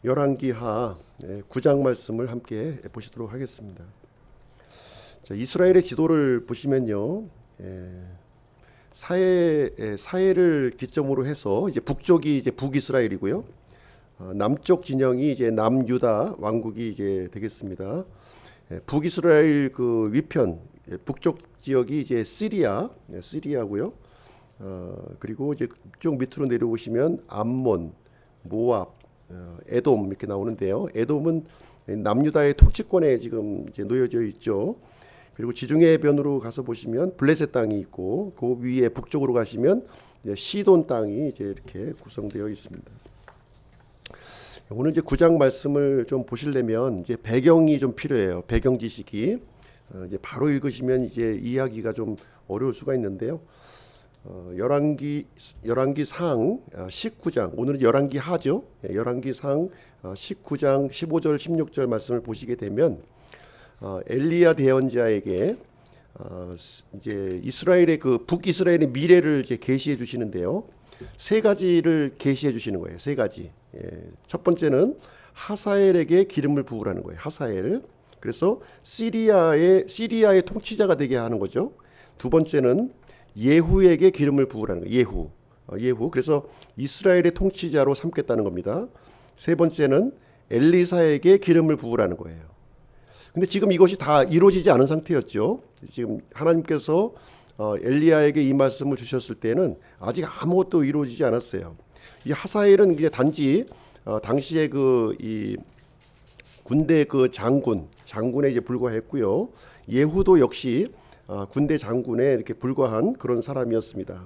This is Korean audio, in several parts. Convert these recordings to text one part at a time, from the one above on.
열왕기하 9장 말씀을 함께 보시도록 하겠습니다. 자, 이스라엘의 지도를 보시면요, 사해를 기점으로 해서 이제 북쪽이 이제 북이스라엘이고요, 남쪽 진영이 이제 남유다 왕국이 이제 되겠습니다. 북이스라엘 그 위편 북쪽 지역이 이제 시리아고요. 그리고 이제 쭉 밑으로 내려오시면 암몬, 모압, 에돔 이렇게 나오는데요. 에돔은 남유다의 통치권에 지금 이제 놓여져 있죠. 그리고 지중해 해변으로 가서 보시면 블레셋 땅이 있고, 그 위에 북쪽으로 가시면 이제 시돈 땅이 이제 이렇게 구성되어 있습니다. 오늘 이제 9장 말씀을 좀 보시려면 이제 배경이 좀 필요해요. 배경 지식이 이제 바로 읽으시면 이제 이해하기가 좀 어려울 수가 있는데요. 열왕기상 19장, 오늘은 열왕기하죠. 열왕기상 19장 15절 16절 말씀을 보시게 되면 엘리야 대언자에게 이제 이스라엘의 그 북이스라엘의 미래를 이제 계시해 주시는데요. 세 가지를 계시해 주시는 거예요. 세 가지. 첫 번째는 하사엘에게 기름을 부으라는 거예요. 하사엘. 그래서 시리아의 통치자가 되게 하는 거죠. 두 번째는 예후에게 기름을 부으라는 거예요. 예후. 그래서 이스라엘의 통치자로 삼겠다는 겁니다. 세 번째는 엘리사에게 기름을 부으라는 거예요. 근데 지금 이것이 다 이루어지지 않은 상태였죠. 지금 하나님께서 엘리야에게 이 말씀을 주셨을 때는 아직 아무것도 이루어지지 않았어요. 이 하사엘은 이제 단지 당시에 이 군대 그 장군에 이제 불과했고요. 예후도 역시 군대 장군에 이렇게 불과한 그런 사람이었습니다.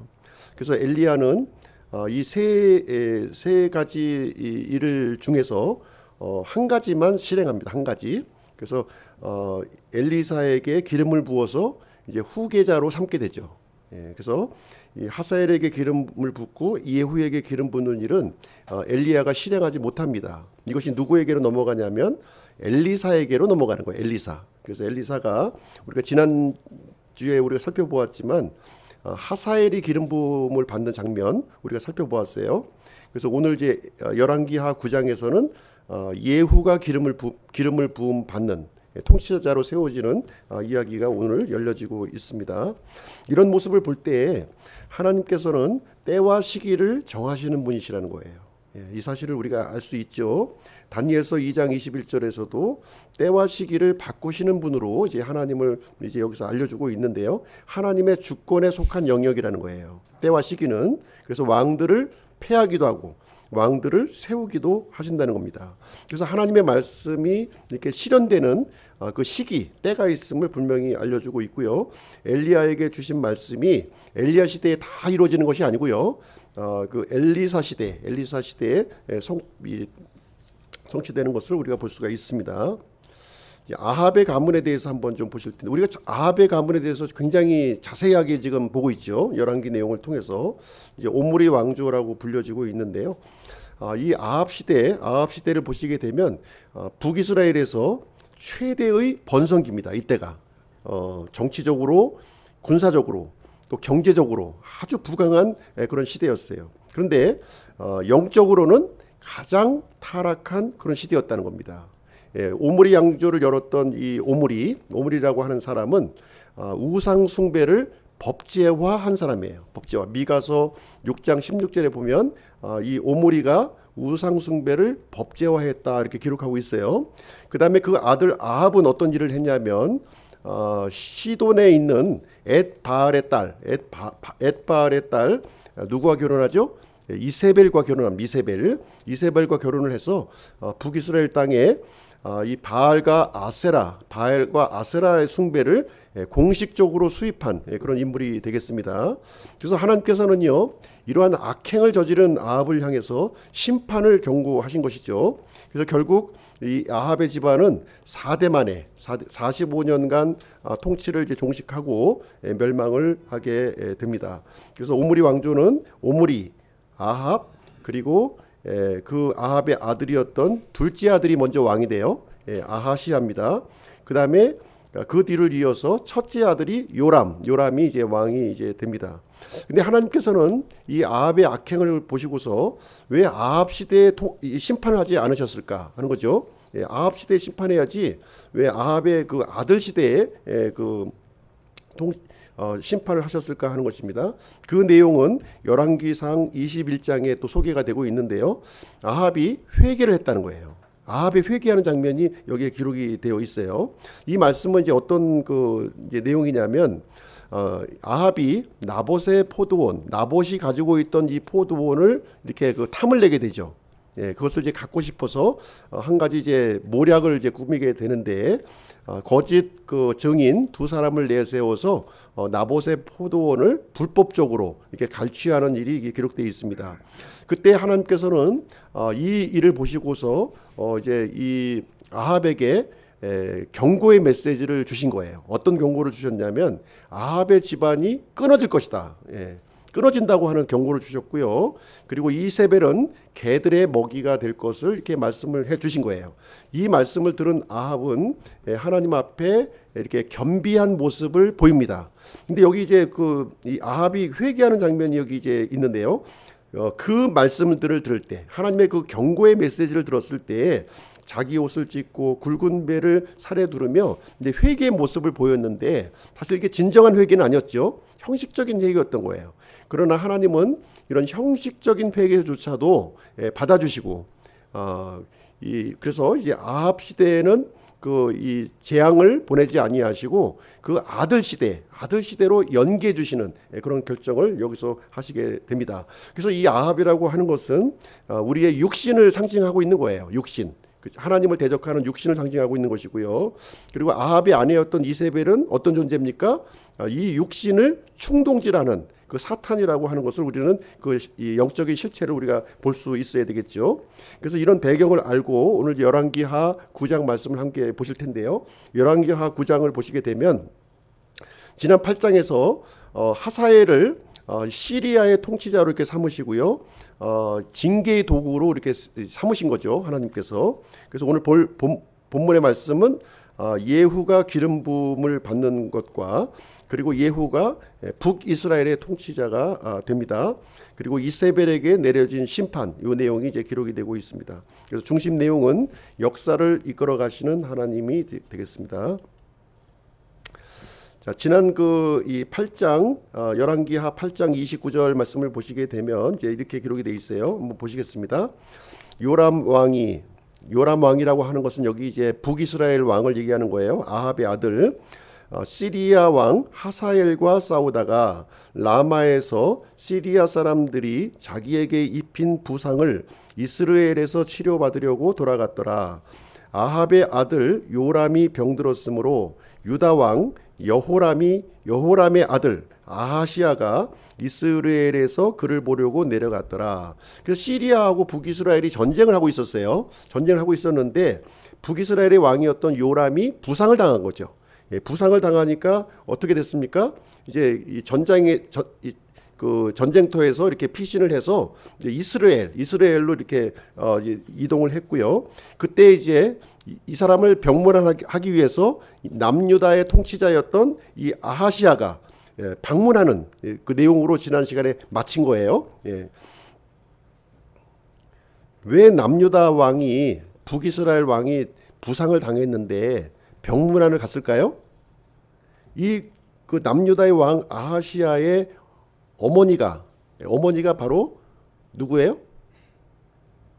그래서 엘리야는 이 세 가지 일을 중에서 한 가지만 실행합니다. 한 가지. 그래서 엘리사에게 기름을 부어서 이제 후계자로 삼게 되죠. 그래서 이 하사엘에게 기름을 붓고 예후에게 기름 붓는 일은 엘리야가 실행하지 못합니다. 이것이 누구에게로 넘어가냐면 엘리사에게로 넘어가는 거예요. 엘리사. 그래서 엘리사가 우리가 지난 주에 우리가 살펴보았지만 하사엘이 기름 부음을 받는 장면 우리가 살펴보았어요. 그래서 오늘 이제 열왕기하 9장에서는 예후가 기름을 부음 받는 통치자로 세워지는 이야기가 오늘 열려지고 있습니다. 이런 모습을 볼 때 하나님께서는 때와 시기를 정하시는 분이시라는 거예요. 이 사실을 우리가 알 수 있죠. 다니엘서 2장 21절에서도 때와 시기를 바꾸시는 분으로 이제 하나님을 이제 여기서 알려주고 있는데요. 하나님의 주권에 속한 영역이라는 거예요. 때와 시기는. 그래서 왕들을 패하기도 하고 왕들을 세우기도 하신다는 겁니다. 그래서 하나님의 말씀이 이렇게 실현되는 그 시기, 때가 있음을 분명히 알려주고 있고요. 엘리야에게 주신 말씀이 엘리야 시대에 다 이루어지는 것이 아니고요. 그 엘리사 시대에 성취되는 것을 우리가 볼 수가 있습니다. 아합의 가문에 대해서 한번 좀 보실 텐데, 우리가 아합의 가문에 대해서 굉장히 자세하게 지금 보고 있죠. 열왕기 내용을 통해서 이제 오므리 왕조라고 불려지고 있는데요. 이 아합 시대를 보시게 되면 북이스라엘에서 최대의 번성기입니다. 이때가 정치적으로, 군사적으로, 또 경제적으로 아주 부강한 그런 시대였어요. 그런데 영적으로는 가장 타락한 그런 시대였다는 겁니다. 오므리 왕조를 열었던 이 오므리라고 하는 사람은 우상 숭배를 법제화한 사람이에요. 법제화. 미가서 6장 16절에 보면 이 오므리가 우상 숭배를 법제화했다 이렇게 기록하고 있어요. 그 다음에 그 아들 아합은 어떤 일을 했냐면 시돈에 있는 엣바알의 딸 누구와 결혼하죠? 이세벨과 결혼합니다. 이세벨과 결혼을 해서 북이스라엘 땅에 이 바알과 아세라의 숭배를 공식적으로 수입한 그런 인물이 되겠습니다. 그래서 하나님께서는요, 이러한 악행을 저지른 아합을 향해서 심판을 경고하신 것이죠. 그래서 결국 이 아합의 집안은 4대 만에 45년간 통치를 이제 종식하고 멸망을 하게 됩니다. 그래서 오므리 왕조는 아합, 그리고 그 아합의 아들이었던 둘째 아들이 먼저 왕이 돼요. 아하시아입니다. 그 다음에 그 뒤를 이어서 첫째 아들이 요람이 이제 왕이 이제 됩니다. 근데 하나님께서는 이 아합의 악행을 보시고서 왜 아합 시대에 심판을 하지 않으셨을까 하는 거죠. 예, 아합 시대에 심판해야지 왜 아합의 그 아들 시대에 심판을 하셨을까 하는 것입니다. 그 내용은 열왕기상 21장에 또 소개가 되고 있는데요. 아합이 회개를 했다는 거예요. 아합의 회개하는 장면이 여기에 기록이 되어 있어요. 이 말씀은 이제 어떤 이제 내용이냐면 아합이 나봇의 포도원, 나봇이 가지고 있던 이 포도원을 이렇게 탐을 내게 되죠. 예, 그것을 이제 갖고 싶어서 한 가지 이제 모략을 이제 꾸미게 되는데 거짓 증인 두 사람을 내세워서 나봇의 포도원을 불법적으로 이렇게 갈취하는 일이 기록되어 있습니다. 그때 하나님께서는 이 일을 보시고서 이제 이 아합에게 경고의 메시지를 주신 거예요. 어떤 경고를 주셨냐면 아합의 집안이 끊어질 것이다. 예. 끊어진다고 하는 경고를 주셨고요. 그리고 이세벨은 개들의 먹이가 될 것을 이렇게 말씀을 해 주신 거예요. 이 말씀을 들은 아합은 하나님 앞에 이렇게 겸비한 모습을 보입니다. 근데 여기 이제 이 아합이 회개하는 장면이 여기 이제 있는데요. 그 말씀들을 들을 때, 하나님의 그 경고의 메시지를 들었을 때 자기 옷을 찢고 굵은 배를 살에 두르며 이제 회개의 모습을 보였는데 사실 이게 진정한 회개는 아니었죠. 형식적인 회개였던 거예요. 그러나 하나님은 이런 형식적인 회개조차도 받아주시고 그래서 이제 아합 시대에는 이 재앙을 보내지 아니하시고 그 아들 시대로 연계해 주시는 그런 결정을 여기서 하시게 됩니다. 그래서 이 아합이라고 하는 것은 우리의 육신을 상징하고 있는 거예요. 육신. 하나님을 대적하는 육신을 상징하고 있는 것이고요. 그리고 아합의 아내였던 이세벨은 어떤 존재입니까? 이 육신을 충동질하는 그 사탄이라고 하는 것을 우리는 이 영적인 실체를 우리가 볼 수 있어야 되겠죠. 그래서 이런 배경을 알고 오늘 열왕기하 9장 말씀을 함께 보실 텐데요. 열왕기하 9장을 보시게 되면 지난 8장에서 하사엘을 시리아의 통치자로 이렇게 삼으시고요. 징계의 도구로 이렇게 삼으신 거죠. 하나님께서. 그래서 오늘 본문의 말씀은 예후가 기름 부음을 받는 것과 그리고 예후가 북이스라엘의 통치자가 됩니다. 그리고 이세벨에게 내려진 심판, 이 내용이 이제 기록이 되고 있습니다. 그래서 중심 내용은 역사를 이끌어 가시는 하나님이 되겠습니다. 자, 지난 이 8장 열왕기하 8장 29절 말씀을 보시게 되면 이제 이렇게 기록이 되어 있어요. 한번 보시겠습니다. 요람 왕이라고 하는 것은 여기 이제 북이스라엘 왕을 얘기하는 거예요. 아합의 아들 시리아 왕 하사엘과 싸우다가 라마에서 시리아 사람들이 자기에게 입힌 부상을 이스라엘에서 치료받으려고 돌아갔더라. 아합의 아들 요람이 병들었으므로 유다 왕 여호람의 아들 아하시아가 이스라엘에서 그를 보려고 내려갔더라. 그래서 시리아하고 북이스라엘이 전쟁을 하고 있었어요. 전쟁을 하고 있었는데 북이스라엘의 왕이었던 요람이 부상을 당한 거죠. 예, 부상을 당하니까 어떻게 됐습니까? 이제 이 전쟁터에서 이렇게 피신을 해서 이제 이스라엘로 이렇게 이동을 했고요. 그때 이제 이 사람을 병문안하기 위해서 남유다의 통치자였던 이 아하시아가 방문하는 그 내용으로 지난 시간에 마친 거예요. 예. 왜 남유다 왕이 북이스라엘 왕이 부상을 당했는데 병문안을 갔을까요? 그 남유다의 왕 아하시아의 어머니가 바로 누구예요?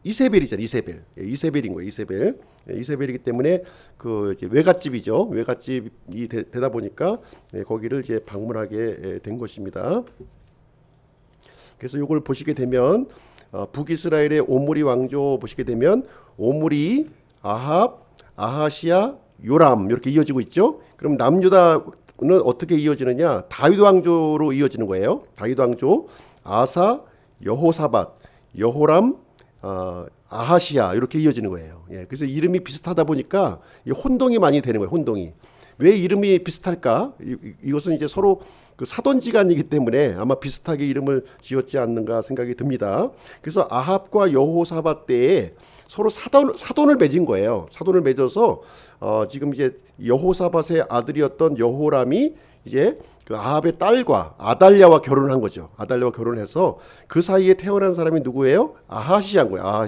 이세벨이잖아요. 이세벨인 거예요. 이세벨이기 때문에 이제 외갓집이죠. 외갓집이 되다 보니까 거기를 이제 방문하게 된 것입니다. 그래서 이걸 보시게 되면 북이스라엘의 오므리 왕조 보시게 되면 오므리, 아합, 아하시아, 요람 이렇게 이어지고 있죠. 그럼 남유다는 어떻게 이어지느냐? 다윗 왕조로 이어지는 거예요. 다윗 왕조, 아사, 여호사밧, 여호람, 아하시아 이렇게 이어지는 거예요. 예, 그래서 이름이 비슷하다 보니까 혼동이 많이 되는 거예요. 혼동이. 왜 이름이 비슷할까? 이것은 이제 서로 그 사돈지간이기 때문에 아마 비슷하게 이름을 지었지 않는가 생각이 듭니다. 그래서 아합과 여호사밧 때에 서로 사돈을 맺은 거예요. 사돈을 맺어서 지금 이제 여호사밧의 아들이었던 여호람이 이제 그 아합의 딸과 아달랴와 결혼한 거죠. 아달랴와 결혼해서 그 사이에 태어난 사람이 누구예요? 아하시아인 거예요.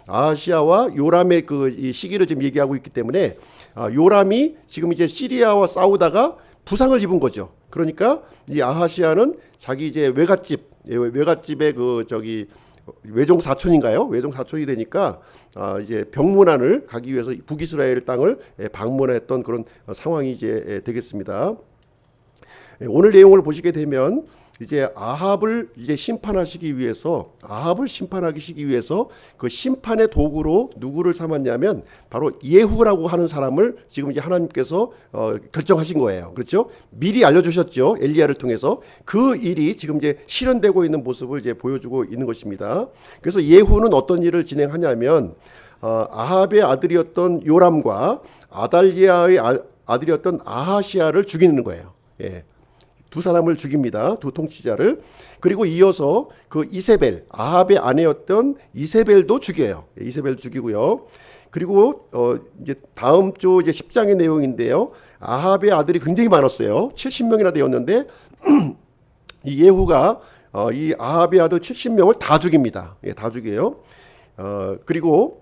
아하시아와 요람의 그 이 시기를 지금 얘기하고 있기 때문에 요람이 지금 이제 시리아와 싸우다가 부상을 입은 거죠. 그러니까 이 아하시아는 자기 이제 외갓집의 그 저기 외종 사촌인가요? 외종 사촌이 되니까 이제 병문안을 가기 위해서 북이스라엘 땅을 방문했던 그런 상황이 이제 되겠습니다. 오늘 내용을 보시게 되면 이제 아합을 이제 심판하시기 위해서 그 심판의 도구로 누구를 삼았냐면 바로 예후라고 하는 사람을 지금 이제 하나님께서 결정하신 거예요. 그렇죠? 미리 알려주셨죠. 엘리야를 통해서 그 일이 지금 이제 실현되고 있는 모습을 이제 보여주고 있는 것입니다. 그래서 예후는 어떤 일을 진행하냐면 아합의 아들이었던 요람과 아달리아의 아들이었던 아하시아를 죽이는 거예요. 예. 두 사람을 죽입니다. 두 통치자를. 그리고 이어서 그 이세벨, 아합의 아내였던 이세벨도 죽여요. 이세벨 죽이고요. 그리고 이제 다음 주 이제 10장의 내용인데요. 아합의 아들이 굉장히 많았어요. 70명이나 되었는데 이 예후가 이 아합의 아들 70명을 다 죽입니다. 예, 다 죽여요. 그리고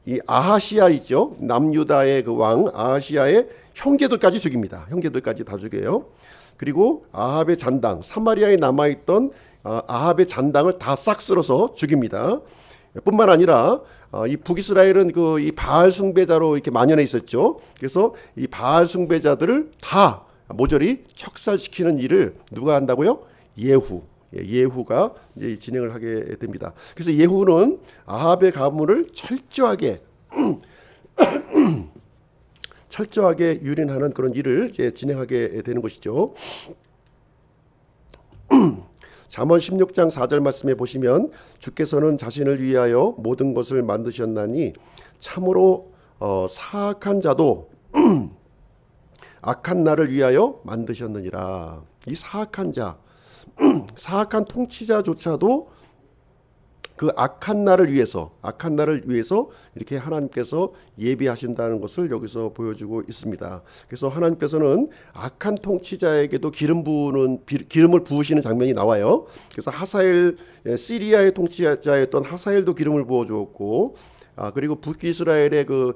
이 아하시아 있죠. 남유다의 그 왕 아하시아의 형제들까지 죽입니다. 형제들까지 다 죽여요. 그리고 아합의 잔당, 사마리아에 남아있던 아합의 잔당을 다 싹 쓸어서 죽입니다. 뿐만 아니라 이 북이스라엘은 그 이 바알 숭배자로 이렇게 만연해 있었죠. 그래서 이 바알 숭배자들을 다 모조리 척살시키는 일을 누가 한다고요? 예후가 이제 진행을 하게 됩니다. 그래서 예후는 아합의 가문을 철저하게 유린하는 그런 일을 이제 진행하게 되는 것이죠. 잠언 16장 4절 말씀에 보시면 주께서는 자신을 위하여 모든 것을 만드셨나니 참으로 사악한 자도 악한 날을 위하여 만드셨느니라. 이 사악한 자, 사악한 통치자조차도 그 악한 날을 위해서 이렇게 하나님께서 예비하신다는 것을 여기서 보여주고 있습니다. 그래서 하나님께서는 악한 통치자에게도 기름을 부으시는 장면이 나와요. 그래서 하사엘, 시리아의 통치자였던 하사엘도 기름을 부어 주었고, 그리고 북이스라엘의 그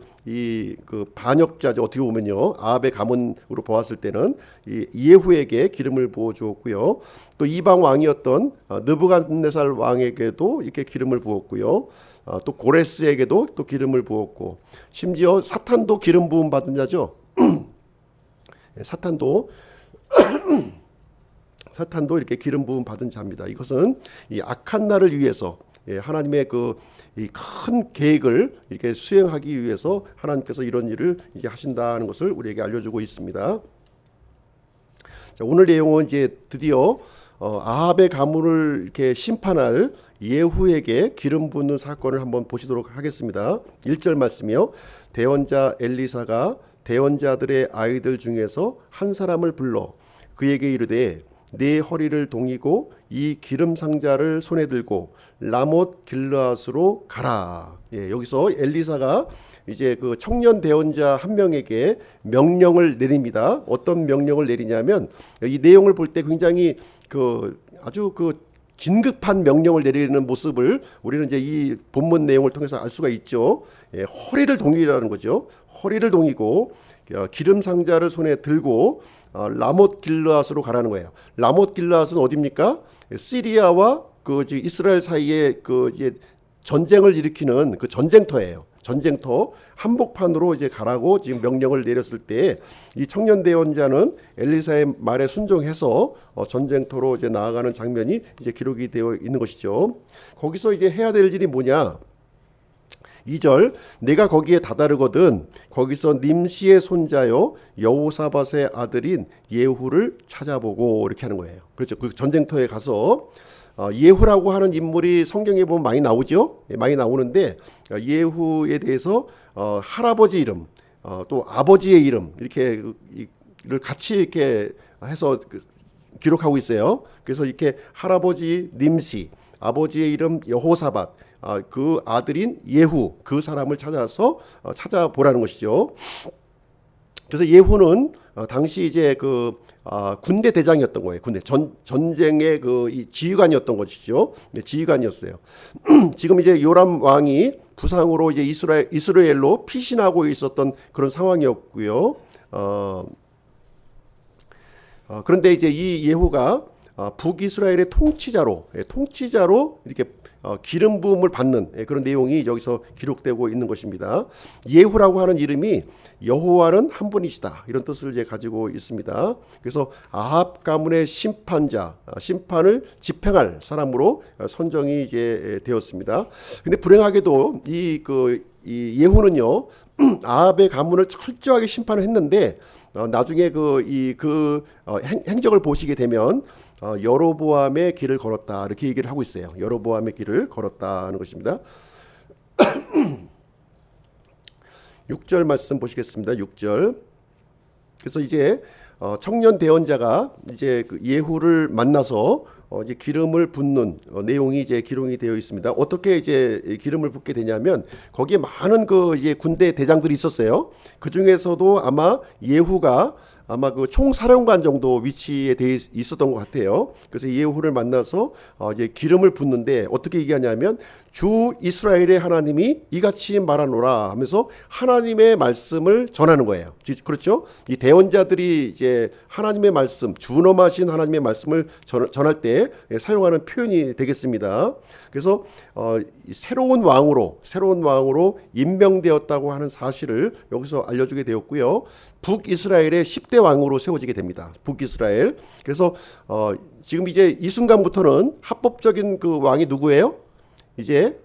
반역자죠. 어떻게 보면요, 아합의 가문으로 보았을 때는 이 예후에게 기름을 부어 주었고요. 또 이방 왕이었던 느부갓네살 왕에게도 이렇게 기름을 부었고요. 또 고레스에게도 또 기름을 부었고, 심지어 사탄도 기름 부음 받은 자죠. 사탄도 이렇게 기름 부음 받은 자입니다. 이것은 이 악한 날을 위해서 하나님의 이 큰 계획을 이렇게 수행하기 위해서 하나님께서 이런 일을 이제 하신다는 것을 우리에게 알려주고 있습니다. 자, 오늘 내용은 이제 드디어 아합의 가문을 이렇게 심판할 예후에게 기름 붓는 사건을 한번 보시도록 하겠습니다. 1절 말씀이요. 대언자 엘리사가 대언자들의 아이들 중에서 한 사람을 불러 그에게 이르되 네 허리를 동이고 이 기름 상자를 손에 들고 라못 길르앗으로 가라. 예, 여기서 엘리사가 이제 그 청년 대언자 한 명에게 명령을 내립니다. 어떤 명령을 내리냐면 이 내용을 볼 때 굉장히 아주 긴급한 명령을 내리는 모습을 우리는 이제 이 본문 내용을 통해서 알 수가 있죠. 예, 허리를 동이라는 거죠. 허리를 동이고 기름 상자를 손에 들고 라못 길르앗으로 가라는 거예요. 라못 길르앗은 어디입니까? 시리아와 이스라엘 사이에 이제 전쟁을 일으키는 그 전쟁터예요. 전쟁터 한복판으로 이제 가라고 지금 명령을 내렸을 때 이 청년 대언자는 엘리사의 말에 순종해서 전쟁터로 이제 나아가는 장면이 이제 기록이 되어 있는 것이죠. 거기서 이제 해야 될 일이 뭐냐? 2절 내가 거기에 다다르거든 거기서 님시의 손자요 여호사밧의 아들인 예후를 찾아보고 이렇게 하는 거예요. 그렇죠. 그 전쟁터에 가서 예후라고 하는 인물이 성경에 보면 많이 나오죠. 많이 나오는데 예후에 대해서 할아버지 이름 또 아버지의 이름 이렇게를 같이 이렇게 해서 기록하고 있어요. 그래서 이렇게 할아버지 님시, 아버지의 이름 여호사밧, 그 아들인 예후 그 사람을 찾아서 찾아보라는 것이죠. 그래서 예후는 당시 이제 군대 대장이었던 거예요. 군대 전쟁의 이 지휘관이었던 것이죠. 네, 지휘관이었어요. 지금 이제 요람 왕이 부상으로 이제 이스라엘로 피신하고 있었던 그런 상황이었고요. 그런데 이제 이 예후가 북이스라엘의 통치자로 이렇게 기름 부음을 받는 그런 내용이 여기서 기록되고 있는 것입니다. 예후라고 하는 이름이 여호와는 한 분이시다 이런 뜻을 이제 가지고 있습니다. 그래서 아합 가문의 심판을 집행할 사람으로 선정이 이제 되었습니다. 근데 불행하게도 이 예후는요 아합의 가문을 철저하게 심판을 했는데 나중에 행적을 보시게 되면 여로보암의 길을 걸었다 이렇게 얘기를 하고 있어요. 여로보암의 길을 걸었다는 것입니다. 6절 말씀 보시겠습니다. 6절. 그래서 이제 청년 대언자가 이제 예후를 만나서 이제 기름을 붓는 내용이 이제 기록이 되어 있습니다. 어떻게 이제 기름을 붓게 되냐면 거기에 많은 이제 군대 대장들이 있었어요. 그 중에서도 아마 예후가 총사령관 정도 위치에 돼 있었던 것 같아요. 그래서 예후를 만나서 이제 기름을 붓는데 어떻게 얘기하냐면 주 이스라엘의 하나님이 이같이 말하노라 하면서 하나님의 말씀을 전하는 거예요. 그렇죠? 이 대언자들이 이제 하나님의 말씀, 준엄하신 하나님의 말씀을 전할 때 사용하는 표현이 되겠습니다. 그래서 새로운 왕으로 임명되었다고 하는 사실을 여기서 알려주게 되었고요. 북이스라엘의 10대 왕으로 세워지게 됩니다. 북이스라엘. 그래서 지금 이제 이 순간부터는 합법적인 그 왕이 누구예요? 이제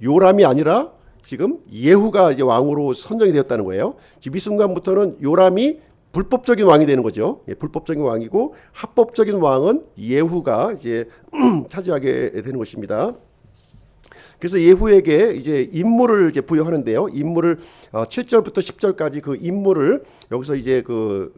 요람이 아니라 지금 예후가 이제 왕으로 선정이 되었다는 거예요. 지금 이 순간부터는 요람이 불법적인 왕이 되는 거죠. 불법적인 왕이고 합법적인 왕은 예후가 이제 차지하게 되는 것입니다. 그래서 예후에게 이제 임무를 이제 부여하는데요. 임무를 7절부터 10절까지 그 임무를 여기서 이제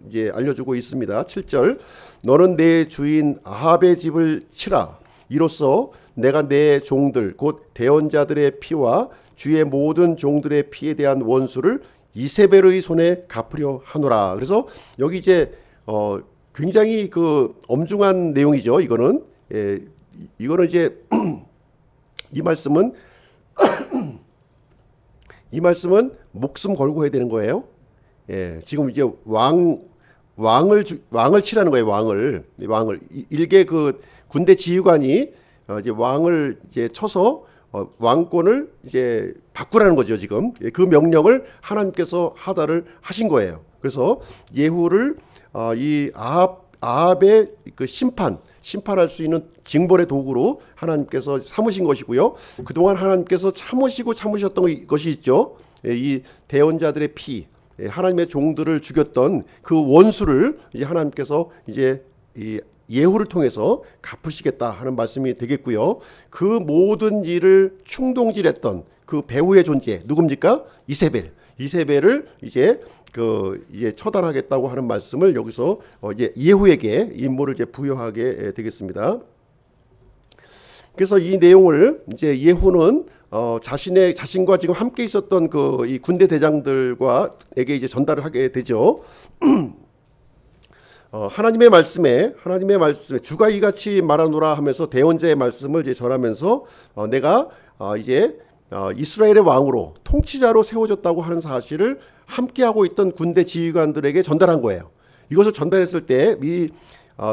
이제 알려주고 있습니다. 7절. 너는 내 주인 아합의 집을 치라. 이로써 내가 내 종들 곧 대언자들의 피와 주의 모든 종들의 피에 대한 원수를 이세벨의 손에 갚으려 하노라. 그래서 여기 이제 굉장히 엄중한 내용이죠. 이거는 이제 이 말씀은 목숨 걸고 해야 되는 거예요. 지금 이제 왕을 치라는 거예요. 왕을 일개 군대 지휘관이 이제 왕을 이제 쳐서 왕권을 이제 바꾸라는 거죠. 지금 그 명령을 하나님께서 하다를 하신 거예요. 그래서 예후를 이 아합의 심판할 수 있는 징벌의 도구로 하나님께서 삼으신 것이고요. 그동안 하나님께서 참으셨던 것이 있죠. 이 대언자들의 피, 하나님의 종들을 죽였던 그 원수를 이제 하나님께서 이제 이 예후를 통해서 갚으시겠다 하는 말씀이 되겠고요. 그 모든 일을 충동질했던 그 배후의 존재 누굽니까? 이세벨을 이제 처단하겠다고 하는 말씀을 여기서 이제 예후에게 임무를 이제 부여하게 되겠습니다. 그래서 이 내용을 이제 예후는 자신과 지금 함께 있었던 이 군대 대장들과에게 이제 전달을 하게 되죠. 하나님의 말씀에 주가 이같이 말하노라 하면서 대언자의 말씀을 이제 전하면서 내가 이제 이스라엘의 왕으로 통치자로 세워졌다고 하는 사실을 함께하고 있던 군대 지휘관들에게 전달한 거예요. 이것을 전달했을 때 이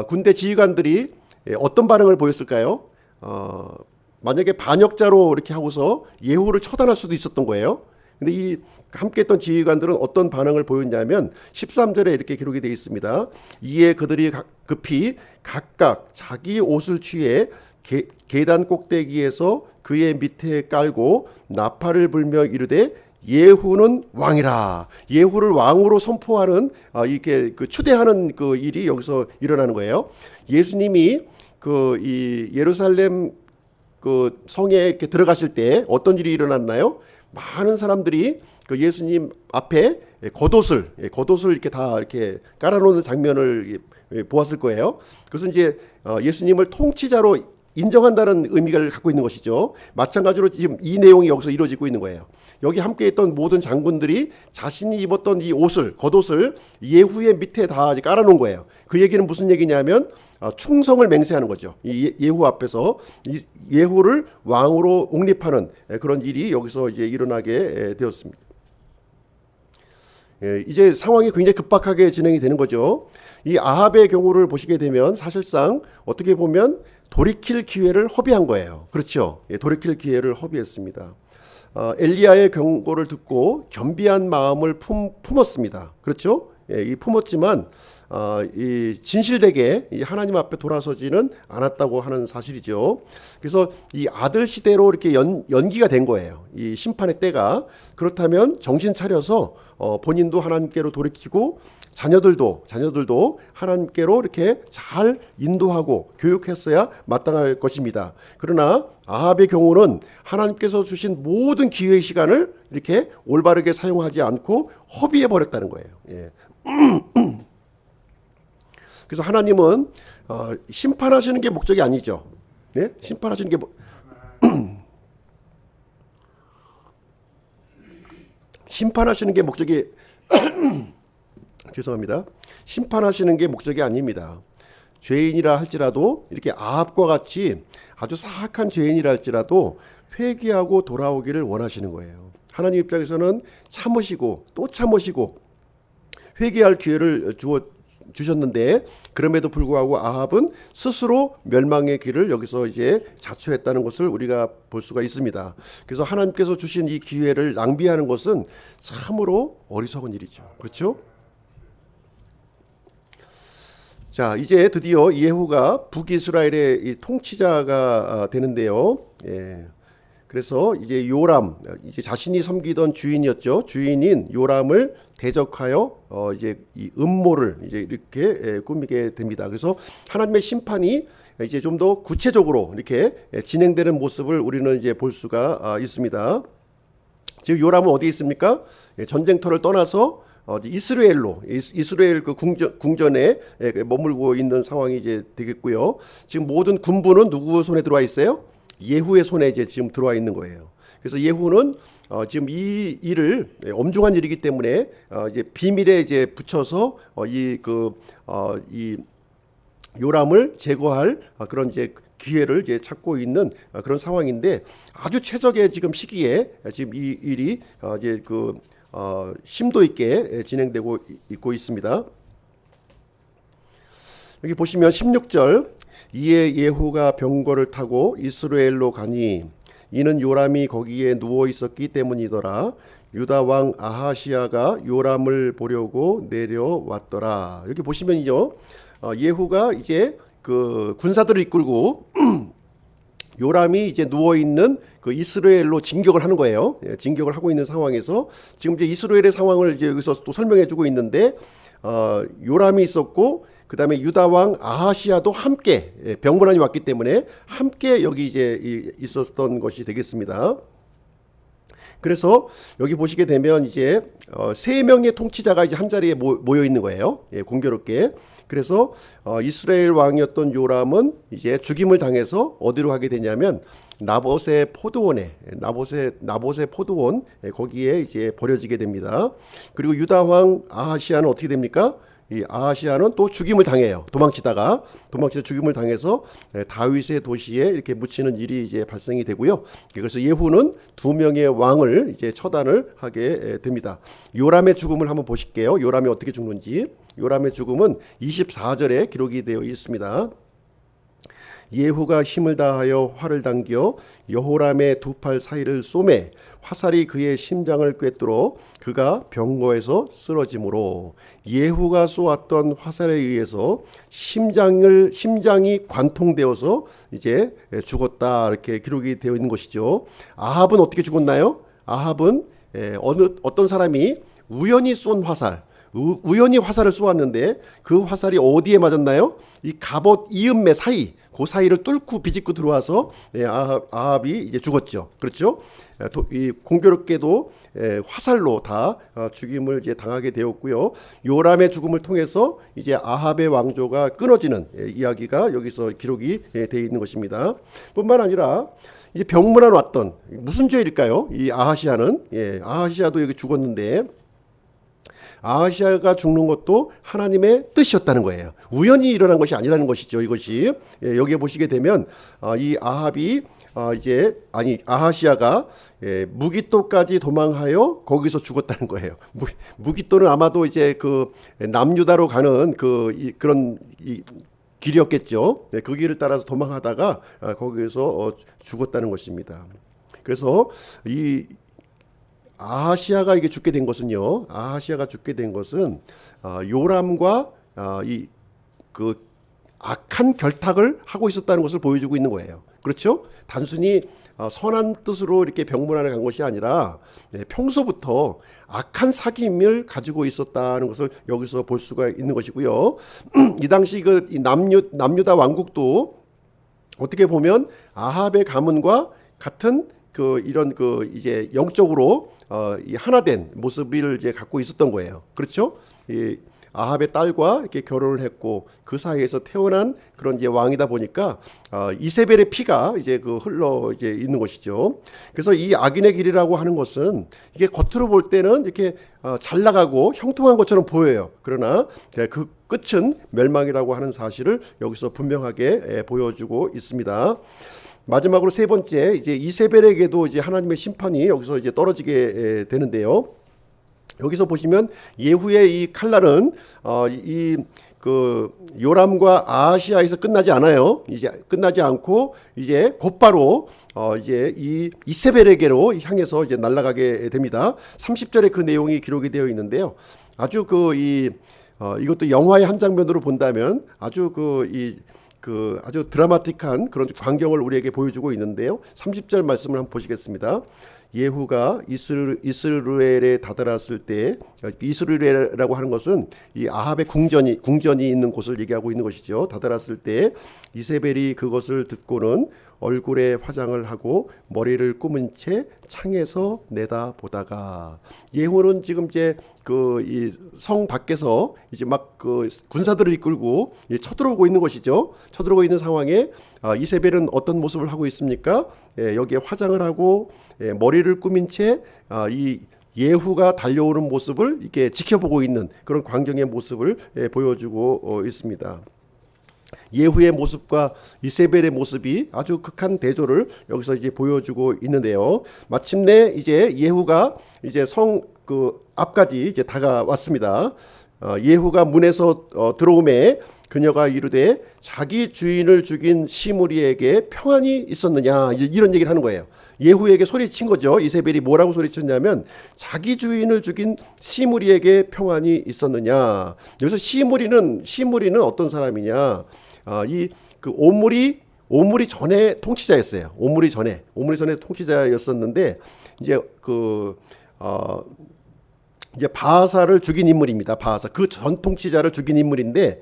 군대 지휘관들이 어떤 반응을 보였을까요? 만약에 반역자로 이렇게 하고서 예후를 처단할 수도 있었던 거예요. 근데 이 함께했던 지휘관들은 어떤 반응을 보였냐면 13절에 이렇게 기록이 되어 있습니다. 이에 그들이 급히 각각 자기 옷을 취해 계단 꼭대기에서 그의 밑에 깔고 나팔을 불며 이르되 예후는 왕이라. 예후를 왕으로 선포하는 이렇게 추대하는 일이 여기서 일어나는 거예요. 예수님이 이 예루살렘 성에 이렇게 들어가실 때 어떤 일이 일어났나요? 많은 사람들이 예수님 앞에 겉옷을 이렇게 다 이렇게 깔아놓는 장면을 보았을 거예요. 그것은 이제 예수님을 통치자로 인정한다는 의미를 갖고 있는 것이죠. 마찬가지로 지금 이 내용이 여기서 이루어지고 있는 거예요. 여기 함께 있던 모든 장군들이 자신이 입었던 이 옷을, 겉옷을 예후의 밑에 다 깔아놓은 거예요. 그 얘기는 무슨 얘기냐면 충성을 맹세하는 거죠. 이 예후 앞에서 이 예후를 왕으로 옹립하는 그런 일이 여기서 이제 일어나게 되었습니다. 이제 상황이 굉장히 급박하게 진행이 되는 거죠. 이 아합의 경우를 보시게 되면 사실상 어떻게 보면 돌이킬 기회를 허비한 거예요. 그렇죠? 돌이킬 기회를 허비했습니다. 엘리야의 경고를 듣고 겸비한 마음을 품었습니다. 그렇죠? 이 품었지만 이 진실되게 이 하나님 앞에 돌아서지는 않았다고 하는 사실이죠. 그래서 이 아들 시대로 이렇게 연기가 된 거예요. 이 심판의 때가. 그렇다면 정신 차려서 본인도 하나님께로 돌이키고 자녀들도 하나님께로 이렇게 잘 인도하고 교육했어야 마땅할 것입니다. 그러나 아합의 경우는 하나님께서 주신 모든 기회의 시간을 이렇게 올바르게 사용하지 않고 허비해 버렸다는 거예요. 예. 그래서 하나님은 심판하시는 게 목적이 아니죠. 네? 심판하시는 게 심판하시는 게 목적이 죄송합니다. 심판하시는 게 목적이 아닙니다. 죄인이라 할지라도 이렇게 아합과 같이 아주 사악한 죄인이라 할지라도 회개하고 돌아오기를 원하시는 거예요. 하나님 입장에서는 참으시고 또 참으시고 회개할 기회를 주셨는데 그럼에도 불구하고 아합은 스스로 멸망의 길을 여기서 이제 자초했다는 것을 우리가 볼 수가 있습니다. 그래서 하나님께서 주신 이 기회를 낭비하는 것은 참으로 어리석은 일이죠. 그렇죠? 자, 이제 드디어 예후가 북이스라엘의 이 통치자가 되는데요. 예. 그래서 이제 요람, 이제 자신이 섬기던 주인이었죠. 주인인 요람을 대적하여 이제 이 음모를 이제 이렇게 꾸미게 됩니다. 그래서 하나님의 심판이 이제 좀 더 구체적으로 이렇게 진행되는 모습을 우리는 이제 볼 수가 있습니다. 지금 요람은 어디 있습니까? 전쟁터를 떠나서 이스라엘 그 궁전에 머물고 있는 상황이 이제 되겠고요. 지금 모든 군부는 누구 손에 들어와 있어요? 예후의 손에 이제 지금 들어와 있는 거예요. 그래서 예후는 지금 이 일을 엄중한 일이기 때문에 이제 비밀에 이제 붙여서 이 요람을 제거할 그런 이제 기회를 이제 찾고 있는 그런 상황인데 아주 최적의 지금 시기에 지금 이 일이 이제 심도 있게 진행되고 있습니다. 여기 보시면 16절 이에 예후가 병거를 타고 이스라엘로 가니 이는 요람이 거기에 누워 있었기 때문이더라. 유다 왕 아하시아가 요람을 보려고 내려왔더라. 여기 보시면요, 예후가 이제 그 군사들을 이끌고 요람이 이제 누워 있는 그 이스라엘로 진격을 하는 거예요. 진격을 하고 있는 상황에서 지금 이제 이스라엘의 상황을 이제 여기서 또 설명해주고 있는데 요람이 있었고 그 다음에 유다 왕 아하시아도 함께 병문안이 왔기 때문에 함께 여기 이제 있었던 것이 되겠습니다. 그래서 여기 보시게 되면 이제 세 명의 통치자가 이제 한 자리에 모여 있는 거예요. 공교롭게. 그래서 이스라엘 왕이었던 요람은 이제 죽임을 당해서 어디로 가게 되냐면 나봇의 포도원 거기에 이제 버려지게 됩니다. 그리고 유다 왕 아하시아는 어떻게 됩니까? 이 아하시아는 또 죽임을 당해요. 도망치다 죽임을 당해서 다윗의 도시에 이렇게 묻히는 일이 이제 발생이 되고요. 그래서 예후는 두 명의 왕을 이제 처단을 하게 됩니다. 요람의 죽음을 한번 보실게요. 요람이 어떻게 죽는지. 요람의 죽음은 24절에 기록이 되어 있습니다. 예후가 힘을 다하여 활을 당겨 여호람의 두 팔 사이를 쏘매 화살이 그의 심장을 꿰뚫어 그가 병거에서 쓰러지므로 예후가 쏘았던 화살에 의해서 심장이 관통되어서 이제 죽었다 이렇게 기록이 되어 있는 것이죠. 아합은 어떻게 죽었나요? 아합은 어떤 사람이 우연히 쏜 화살, 우연히 화살을 쏘았는데 그 화살이 어디에 맞았나요? 이 갑옷 이음매 사이, 그 사이를 뚫고 비집고 들어와서 아합이 이제 죽었죠. 그렇죠? 이 공교롭게도 화살로 다 죽임을 이제 당하게 되었고요. 요람의 죽음을 통해서 이제 아합의 왕조가 끊어지는 이야기가 여기서 기록이 되어 있는 것입니다. 뿐만 아니라 이제 병문안 왔던 무슨 죄일까요? 이 아하시아는 아하시아도 여기 죽었는데 아하시아가 죽는 것도 하나님의 뜻이었다는 거예요. 우연히 일어난 것이 아니라는 것이죠. 이것이 여기에 보시게 되면 이 아합이 아하시아가 무기토까지 도망하여 거기서 죽었다는 거예요. 무기토는 아마도 이제 그 남유다로 가는 그런 길이었겠죠. 그 길을 따라서 도망하다가 거기서 죽었다는 것입니다. 그래서 이 아하시아가 이게 죽게 된 것은요. 아하시아가 죽게 된 것은 요람과 이 그 악한 결탁을 하고 있었다는 것을 보여주고 있는 거예요. 그렇죠? 단순히 선한 뜻으로 이렇게 병문안에 간 것이 아니라 평소부터 악한 사귐을 가지고 있었다는 것을 여기서 볼 수가 있는 것이고요. 이 당시 이 남유다 왕국도 어떻게 보면 아합의 가문과 같은 이런 이제 영적으로 이 하나된 모습을 이제 갖고 있었던 거예요. 그렇죠? 이 아합의 딸과 이렇게 결혼을 했고 그 사이에서 태어난 그런 이제 왕이다 보니까 이세벨의 피가 이제 흘러 이제 있는 것이죠. 그래서 이 악인의 길이라고 하는 것은 이게 겉으로 볼 때는 이렇게 잘 나가고 형통한 것처럼 보여요. 그러나 그 끝은 멸망이라고 하는 사실을 여기서 분명하게 보여주고 있습니다. 마지막으로 세 번째, 이제 이세벨에게도 이제 하나님의 심판이 여기서 이제 떨어지게 되는데요. 여기서 보시면 예후의 이 칼날은 요람과 아하시아에서 끝나지 않아요. 이제 끝나지 않고 이제 곧바로 이제 이 이세벨에게로 향해서 이제 날아가게 됩니다. 30절에 그 내용이 기록이 되어 있는데요. 아주 이것도 영화의 한 장면으로 본다면 아주 아주 드라마틱한 그런 광경을 우리에게 보여주고 있는데요. 30절 말씀을 한번 보시겠습니다. 예후가 이스르엘에 다다랐을 때, 이스르엘이라고 하는 것은 이 아합의 궁전이 있는 곳을 얘기하고 있는 것이죠. 다다랐을 때 이세벨이 그것을 듣고는 얼굴에 화장을 하고 머리를 꾸민 채 창에서 내다보다가, 예후는 지금 이제 이 성 밖에서 이제 막 군사들을 이끌고 쳐들어오고 있는 것이죠. 쳐들어오고 있는 상황에 이세벨은 어떤 모습을 하고 있습니까? 여기에 화장을 하고 머리를 꾸민 채 이 예후가 달려오는 모습을 이렇게 지켜보고 있는 그런 광경의 모습을 보여주고 있습니다. 예후의 모습과 이세벨의 모습이 아주 극한 대조를 여기서 이제 보여주고 있는데요. 마침내 이제 예후가 이제 성 앞까지 이제 다가왔습니다. 예후가 문에서 들어오매 그녀가 이르되 자기 주인을 죽인 시므리에게 평안이 있었느냐, 이런 얘기를 하는 거예요. 예후에게 소리친 거죠. 이세벨이 뭐라고 소리쳤냐면 자기 주인을 죽인 시므리에게 평안이 있었느냐. 여기서 시므리는 어떤 사람이냐? 오므리 전에 통치자였어요. 오므리 전에 통치자였었는데 이제 바하사를 죽인 인물입니다. 바하사 그 전 통치자를 죽인 인물인데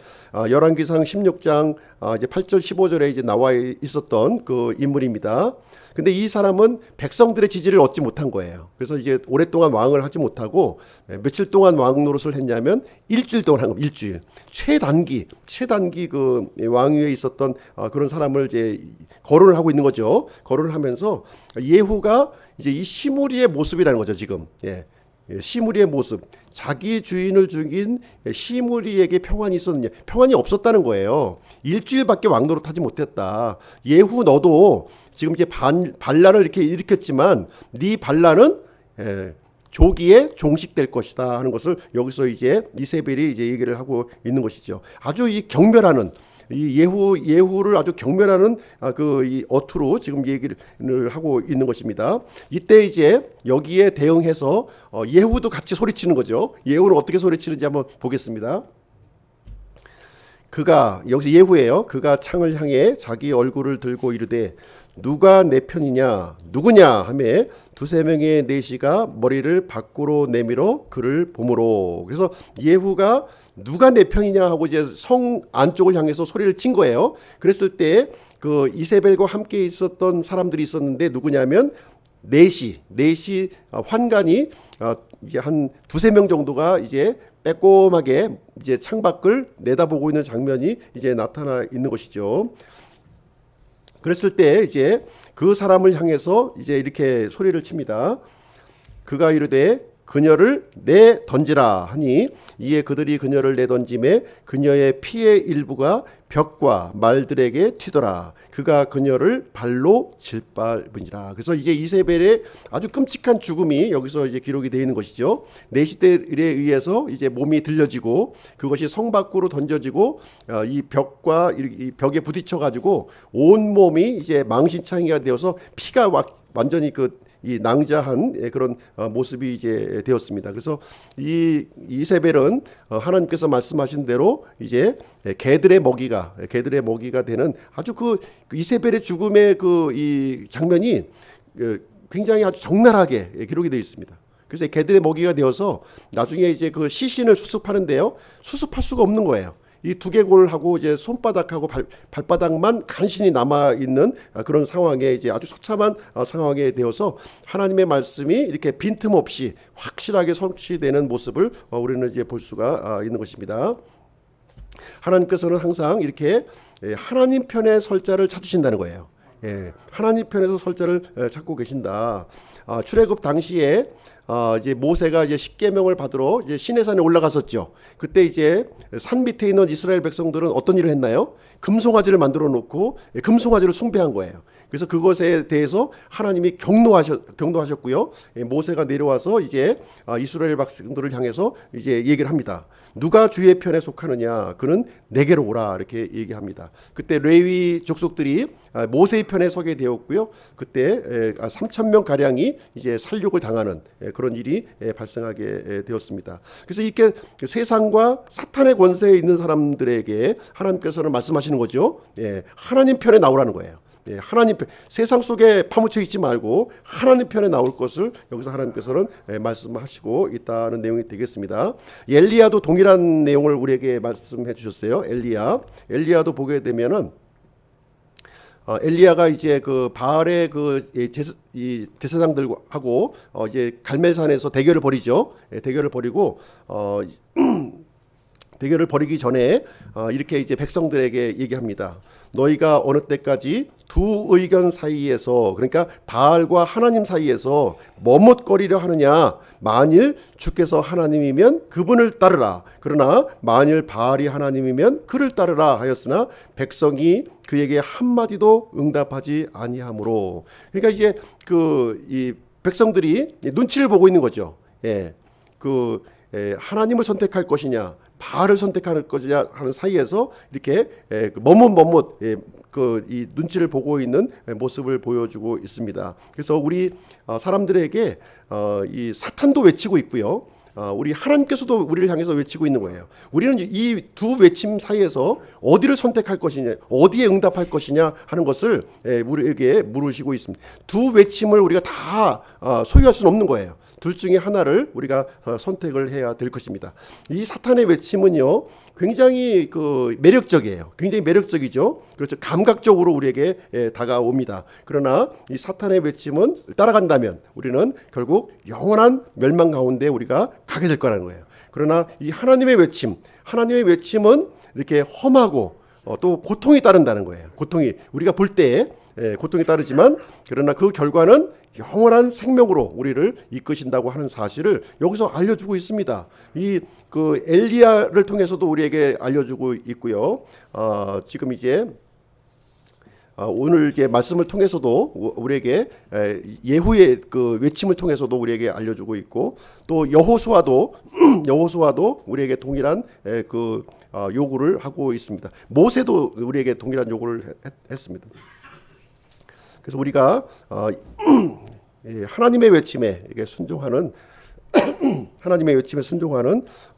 열왕기상 16장 이제 8절 15절에 이제 나와 있었던 그 인물입니다. 근데 이 사람은 백성들의 지지를 얻지 못한 거예요. 그래서 이제 오랫동안 왕을 하지 못하고 며칠 동안 왕 노릇을 했냐면 일주일 동안 한 겁니다. 일주일. 최단기 그 왕위에 있었던 그런 사람을 이제 거론을 하고 있는 거죠. 거론을 하면서 예후가 이제 이 시므리의 모습이라는 거죠, 지금. 시므리의 모습, 자기 주인을 죽인 시므리에게 평안이 있었느냐? 평안이 없었다는 거예요. 일주일밖에 왕노릇 하지 못했다. 예후 너도 지금 이제 반란을 이렇게 일으켰지만 네 반란은 조기에 종식될 것이다 하는 것을 여기서 이제 이세벨이 이제 얘기를 하고 있는 것이죠. 아주 이 경멸하는 이 예후를 아주 경멸하는 이 어투로 지금 얘기를 하고 있는 것입니다. 이때 이제 여기에 대응해서 예후도 같이 소리치는 거죠. 예후는 어떻게 소리치는지 한번 보겠습니다. 여기서 예후예요. 그가 창을 향해 자기 얼굴을 들고 이르되 누가 내 편이냐 누구냐 하매 두세 명의 내시가 머리를 밖으로 내밀어 그를 보므로. 그래서 예후가 누가 내 편이냐 하고 이제 성 안쪽을 향해서 소리를 친 거예요. 그랬을 때 그 이세벨과 함께 있었던 사람들이 있었는데 누구냐면 넷이 환관이 이제 한 두세 명 정도가 이제 빼꼼하게 이제 창밖을 내다보고 있는 장면이 이제 나타나 있는 것이죠. 그랬을 때 이제 그 사람을 향해서 이제 이렇게 소리를 칩니다. 그가 이르되 그녀를 내 던지라 하니 이에 그들이 그녀를 내 던짐에 그녀의 피의 일부가 벽과 말들에게 튀더라. 그가 그녀를 발로 짓밟으니라. 그래서 이제 이세벨의 아주 끔찍한 죽음이 여기서 이제 기록이 되어 있는 것이죠. 내시들에 의해서 이제 몸이 들려지고 그것이 성 밖으로 던져지고 이 벽과 이 벽에 부딪혀 가지고 온 몸이 이제 망신창이가 되어서 피가 완전히 이 낭자한 그런 모습이 이제 되었습니다. 그래서 이 이세벨은 하나님께서 말씀하신 대로 이제 개들의 먹이가 되는 아주 그 이세벨의 죽음의 이 장면이 굉장히 아주 적나라하게 기록이 되어 있습니다. 그래서 개들의 먹이가 되어서 나중에 이제 그 시신을 수습하는데요, 수습할 수가 없는 거예요. 이 두개골하고 이제 손바닥하고 발바닥만 간신히 남아 있는 그런 상황에 이제 아주 처참한 상황에 되어서 하나님의 말씀이 이렇게 빈틈없이 확실하게 성취되는 모습을 우리는 이제 볼 수가 있는 것입니다. 하나님께서는 항상 이렇게 하나님 편의 설 자를 찾으신다는 거예요. 하나님 편에서 설 자를 찾고 계신다. 출애굽 당시에 이제 모세가 이제 십계명을 받으러 이제 시내산에 올라갔었죠. 그때 이제 산 밑에 있는 이스라엘 백성들은 어떤 일을 했나요? 금송아지를 만들어 놓고 금송아지를 숭배한 거예요. 그래서 그것에 대해서 하나님이 경노하셨고요. 모세가 내려와서 이제 이스라엘 백성들을 향해서 이제 얘기를 합니다. 누가 주의 편에 속하느냐? 그는 내게로 오라. 이렇게 얘기합니다. 그때 레위 족속들이 모세의 편에 서게 되었고요. 그때 3,000명 가량이 이제 살육을 당하는 그런 일이 발생하게 되었습니다. 그래서 이렇게 세상과 사탄의 권세에 있는 사람들에게 하나님께서는 말씀하시는 거죠. 하나님 편에 나오라는 거예요. 하나님 편, 세상 속에 파묻혀 있지 말고 하나님 편에 나올 것을 여기서 하나님께서는 말씀하시고 있다는 내용이 되겠습니다. 엘리야도 동일한 내용을 우리에게 말씀해 주셨어요. 엘리야도 보게 되면은 엘리야가 이제 그 바알의 이 제사장들하고 이제 갈멜산에서 대결을 벌이죠. 대결을 벌이고 대결을 벌이기 전에 이렇게 이제 백성들에게 얘기합니다. 너희가 어느 때까지 두 의견 사이에서, 그러니까 바알과 하나님 사이에서 머뭇거리려 하느냐? 만일 주께서 하나님이면 그분을 따르라. 그러나 만일 바알이 하나님이면 그를 따르라 하였으나 백성이 그에게 한마디도 응답하지 아니하므로. 그러니까 이제 이 백성들이 눈치를 보고 있는 거죠. 하나님을 선택할 것이냐, 바알을 선택할 것이냐 하는 사이에서 이렇게 머뭇 이 눈치를 보고 있는 모습을 보여주고 있습니다. 그래서 우리 사람들에게 이 사탄도 외치고 있고요. 우리 하나님께서도 우리를 향해서 외치고 있는 거예요. 우리는 이 두 외침 사이에서 어디를 선택할 것이냐, 어디에 응답할 것이냐 하는 것을 우리에게 물으시고 있습니다. 두 외침을 우리가 다 소유할 수는 없는 거예요. 둘 중에 하나를 우리가 선택을 해야 될 것입니다. 이 사탄의 외침은요, 굉장히 매력적이에요. 굉장히 매력적이죠. 그렇죠. 감각적으로 우리에게 다가옵니다. 그러나 이 사탄의 외침은 따라간다면 우리는 결국 영원한 멸망 가운데 우리가 가게 될 거라는 거예요. 그러나 이 하나님의 외침은 이렇게 험하고 또 고통이 따른다는 거예요. 고통이 우리가 볼 때 고통이 따르지만 그러나 그 결과는 영원한 생명으로 우리를 이끄신다고 하는 사실을 여기서 알려주고 있습니다. 엘리야를 통해서도 우리에게 알려주고 있고요. 지금 이제 오늘 이제 말씀을 통해서도 우리에게 예후의 그 외침을 통해서도 우리에게 알려주고 있고, 또 여호수아도 우리에게 동일한 요구를 하고 있습니다. 모세도 우리에게 동일한 요구를 했습니다. 그래서 우리가 하나님의 외침에 순종하는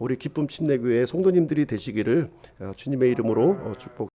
우리 기쁨 침례교회 성도님들이 되시기를 주님의 이름으로 축복.